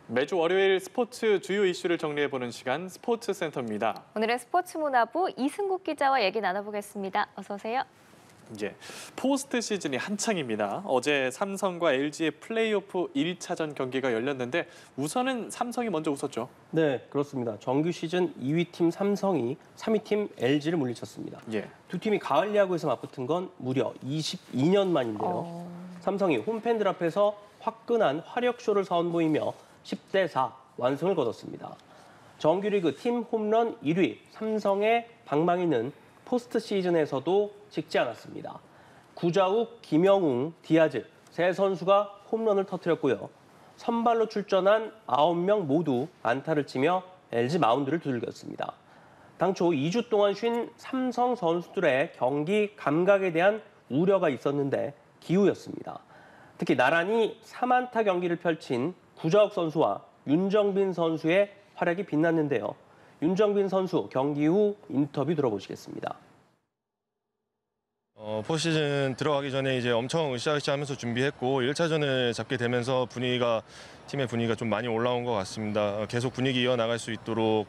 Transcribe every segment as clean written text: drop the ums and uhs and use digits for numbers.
매주 월요일 스포츠 주요 이슈를 정리해보는 시간 스포츠센터입니다. 오늘은 스포츠문화부 이승국 기자와 얘기 나눠보겠습니다. 어서 오세요. 포스트 시즌이 한창입니다. 어제 삼성과 LG의 플레이오프 1차전 경기가 열렸는데 우선은 삼성이 먼저 웃었죠. 네, 그렇습니다. 정규 시즌 2위 팀 삼성이 3위 팀 LG를 물리쳤습니다. 두 팀이 가을 야구에서 맞붙은 건 무려 22년 만인데요. 삼성이 홈팬들 앞에서 화끈한 화력쇼를 선보이며 10대4 완승을 거뒀습니다. 정규리그 팀 홈런 1위 삼성의 방망이는 포스트 시즌에서도 식지 않았습니다. 구자욱, 김영웅, 디아즈 세 선수가 홈런을 터뜨렸고요. 선발로 출전한 9명 모두 안타를 치며 LG 마운드를 두들겼습니다. 당초 2주 동안 쉰 삼성 선수들의 경기 감각에 대한 우려가 있었는데 기우였습니다. 특히 나란히 3안타 경기를 펼친 구자욱 선수와 윤정빈 선수의 활약이 빛났는데요. 윤정빈 선수 경기 후 인터뷰 들어보시겠습니다. 포시즌 들어가기 전에 이제 엄청 으쌰으쌰하면서 준비했고 1차전을 잡게 되면서 팀의 분위기가 좀 많이 올라온 것 같습니다. 계속 분위기 이어나갈 수 있도록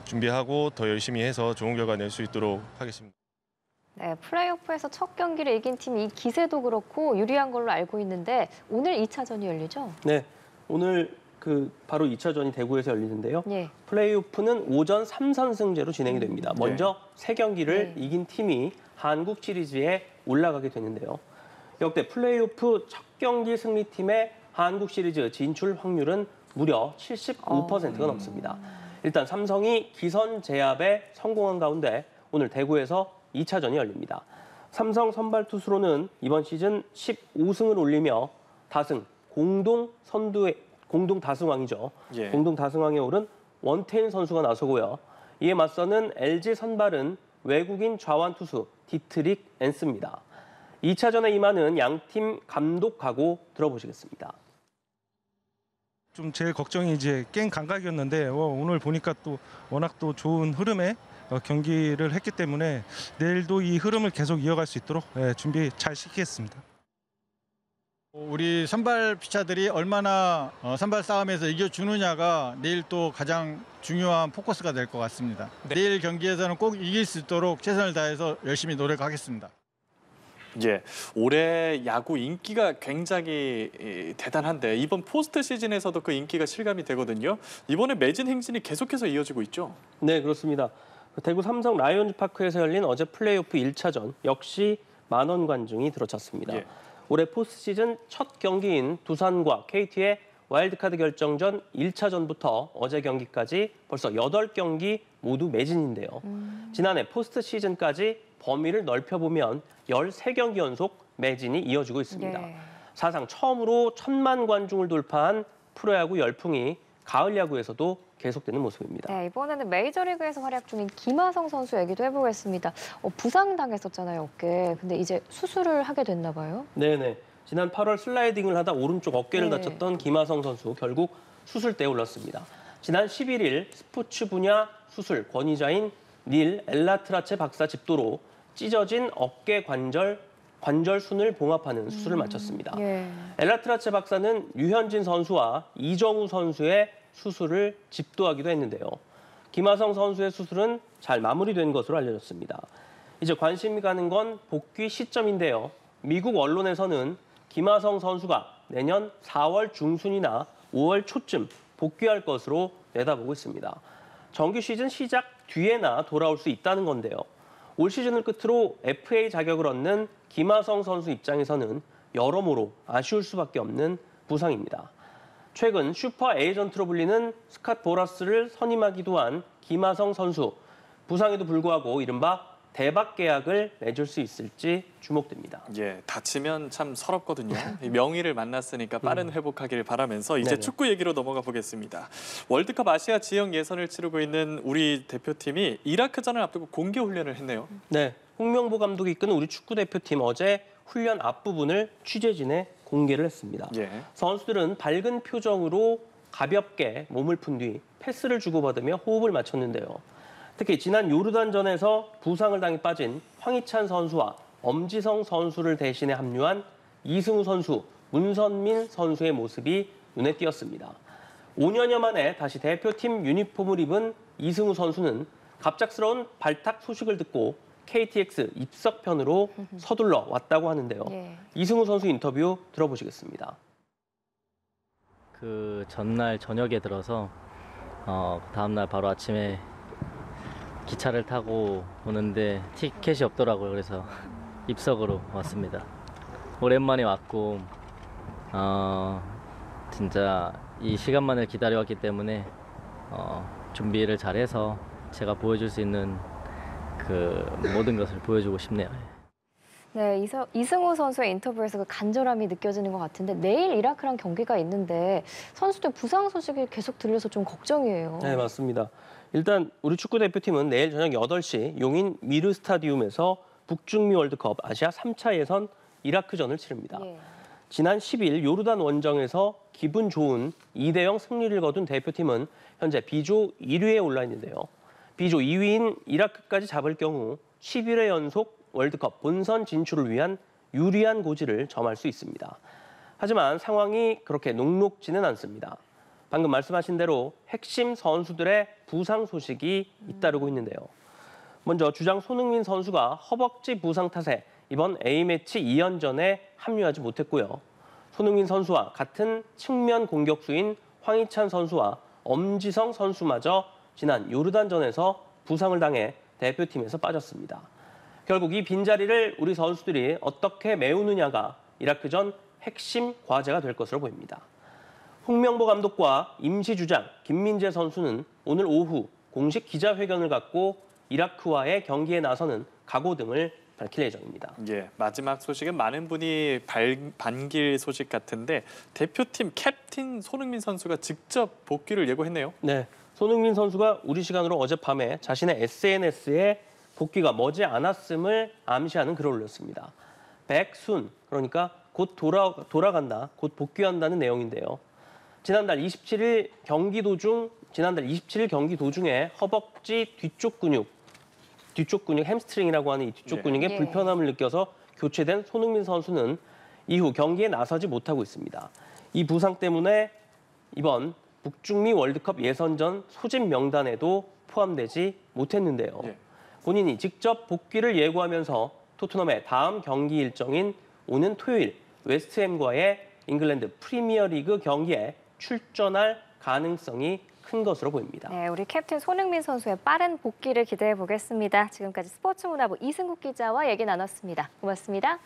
준비하고 더 열심히 해서 좋은 결과 낼 수 있도록 하겠습니다. 네, 플레이오프에서 첫 경기를 이긴 팀이 기세도 그렇고 유리한 걸로 알고 있는데 오늘 2차전이 열리죠? 네, 오늘 바로 2차전이 대구에서 열리는데요. 네. 플레이오프는 오전 3선승제로 진행이 됩니다. 먼저 세 경기를 이긴 팀이 한국 시리즈에 올라가게 되는데요. 역대 플레이오프 첫 경기 승리팀의 한국 시리즈 진출 확률은 무려 75%가 넘습니다. 일단 삼성이 기선 제압에 성공한 가운데 오늘 대구에서 2차전이 열립니다. 삼성 선발 투수로는 이번 시즌 15승을 올리며 다승 공동 다승왕이죠. 공동 다승왕에 오른 원태인 선수가 나서고요. 이에 맞서는 LG 선발은 외국인 좌완 투수 디트릭 앤스입니다. 2차전에 임하는 양팀 감독 각오 들어보시겠습니다. 좀 제일 걱정이 이제 게임 감각이었는데 오늘 보니까 또 워낙 또 좋은 흐름의 경기를 했기 때문에 내일도 이 흐름을 계속 이어갈 수 있도록 준비 잘 시키겠습니다. 우리 선발 피차들이 얼마나 선발 싸움에서 이겨주느냐가 내일 또 가장 중요한 포커스가 될 것 같습니다. 내일 경기에서는 꼭 이길 수 있도록 최선을 다해서 열심히 노력하겠습니다. 올해 야구 인기가 굉장히 대단한데 이번 포스트 시즌에서도 그 인기가 실감이 되거든요. 이번에 매진 행진이 계속해서 이어지고 있죠. 네, 그렇습니다. 대구 삼성 라이온즈 파크에서 열린 어제 플레이오프 1차전 역시 만원 관중이 들어찼습니다. 올해 포스트 시즌 첫 경기인 두산과 KT의 와일드카드 결정전 1차전부터 어제 경기까지 벌써 8경기 모두 매진인데요. 지난해 포스트 시즌까지 범위를 넓혀보면 13경기 연속 매진이 이어지고 있습니다. 사상 처음으로 1000만 관중을 돌파한 프로야구 열풍이 가을 야구에서도 계속되는 모습입니다. 네, 이번에는 메이저리그에서 활약 중인 김하성 선수 얘기도 해보겠습니다. 부상당했었잖아요, 어깨. 근데 이제 수술을 하게 됐나 봐요? 네네. 지난 8월 슬라이딩을 하다 오른쪽 어깨를 다쳤던 김하성 선수 결국 수술대에 올랐습니다. 지난 11일 스포츠 분야 수술 권위자인 닐 엘라트라체 박사 집도로 찢어진 어깨 관절순을 봉합하는 수술을 마쳤습니다. 엘라트라체 박사는 류현진 선수와 이정우 선수의 수술을 집도하기도 했는데요. 김하성 선수의 수술은 잘 마무리된 것으로 알려졌습니다. 이제 관심이 가는 건 복귀 시점인데요. 미국 언론에서는 김하성 선수가 내년 4월 중순이나 5월 초쯤 복귀할 것으로 내다보고 있습니다. 정규 시즌 시작 뒤에나 돌아올 수 있다는 건데요. 올 시즌을 끝으로 FA 자격을 얻는 김하성 선수 입장에서는 여러모로 아쉬울 수밖에 없는 부상입니다. 최근 슈퍼 에이전트로 불리는 스캇 보라스를 선임하기도 한 김하성 선수. 부상에도 불구하고 이른바 대박 계약을 맺을 수 있을지 주목됩니다. 다치면 참 서럽거든요. 명의를 만났으니까 빠른 회복하기를 바라면서 이제 축구 얘기로 넘어가 보겠습니다. 월드컵 아시아 지역 예선을 치르고 있는 우리 대표팀이 이라크전을 앞두고 공개 훈련을 했네요. 네, 홍명보 감독이 이끄는 우리 축구 대표팀 어제 훈련 앞부분을 취재진에 공개를 했습니다. 선수들은 밝은 표정으로 가볍게 몸을 푼 뒤 패스를 주고받으며 호흡을 맞췄는데요. 특히 지난 요르단전에서 부상을 당해 빠진 황희찬 선수와 엄지성 선수를 대신해 합류한 이승우 선수, 문선민 선수의 모습이 눈에 띄었습니다. 5년여 만에 다시 대표팀 유니폼을 입은 이승우 선수는 갑작스러운 발탁 소식을 듣고 KTX 입석편으로 서둘러 왔다고 하는데요. 예. 이승우 선수 인터뷰 들어보시겠습니다. 그 전날 저녁에 들어서 다음날 바로 아침에 기차를 타고 오는데 티켓이 없더라고요. 그래서 입석으로 왔습니다. 오랜만에 왔고 진짜 이 시간만을 기다려왔기 때문에 준비를 잘해서 제가 보여줄 수 있는 그 모든 것을 보여주고 싶네요. 네, 이승우 선수의 인터뷰에서 그 간절함이 느껴지는 것 같은데 내일 이라크랑 경기가 있는데 선수들 부상 소식이 계속 들려서 좀 걱정이에요. 네, 맞습니다. 일단 우리 축구 대표팀은 내일 저녁 8시 용인 미르 스타디움에서 북중미 월드컵 아시아 3차 예선 이라크전을 치릅니다. 예. 지난 10일 요르단 원정에서 기분 좋은 2대0 승리를 거둔 대표팀은 현재 B조 1위에 올라 있는데요. B조 2위인 이라크까지 잡을 경우 11회 연속 월드컵 본선 진출을 위한 유리한 고지를 점할 수 있습니다. 하지만 상황이 그렇게 녹록지는 않습니다. 방금 말씀하신 대로 핵심 선수들의 부상 소식이 잇따르고 있는데요. 먼저 주장 손흥민 선수가 허벅지 부상 탓에 이번 A매치 2연전에 합류하지 못했고요. 손흥민 선수와 같은 측면 공격수인 황희찬 선수와 엄지성 선수마저 지난 요르단전에서 부상을 당해 대표팀에서 빠졌습니다. 결국 이 빈자리를 우리 선수들이 어떻게 메우느냐가 이라크전 핵심 과제가 될 것으로 보입니다. 홍명보 감독과 임시 주장 김민재 선수는 오늘 오후 공식 기자회견을 갖고 이라크와의 경기에 나서는 각오 등을 밝힐 예정입니다. 예, 마지막 소식은 많은 분이 반길 소식 같은데 대표팀 캡틴 손흥민 선수가 직접 복귀를 예고했네요. 네, 손흥민 선수가 우리 시간으로 어젯밤에 자신의 SNS에 복귀가 머지 않았음을 암시하는 글을 올렸습니다. 백순, 그러니까 곧 돌아간다, 곧 복귀한다는 내용인데요. 지난달 27일 경기 도중에 허벅지 뒤쪽 근육 햄스트링이라고 하는 이 뒤쪽 근육에 예. 불편함을 느껴서 교체된 손흥민 선수는 이후 경기에 나서지 못하고 있습니다. 이 부상 때문에 이번 북중미 월드컵 예선전 소집 명단에도 포함되지 못했는데요. 예. 본인이 직접 복귀를 예고하면서 토트넘의 다음 경기 일정인 오는 토요일 웨스트햄과의 잉글랜드 프리미어리그 경기에 출전할 가능성이 큰 것으로 보입니다. 네, 우리 캡틴 손흥민 선수의 빠른 복귀를 기대해 보겠습니다. 지금까지 스포츠문화부 이승국 기자와 얘기 나눴습니다. 고맙습니다.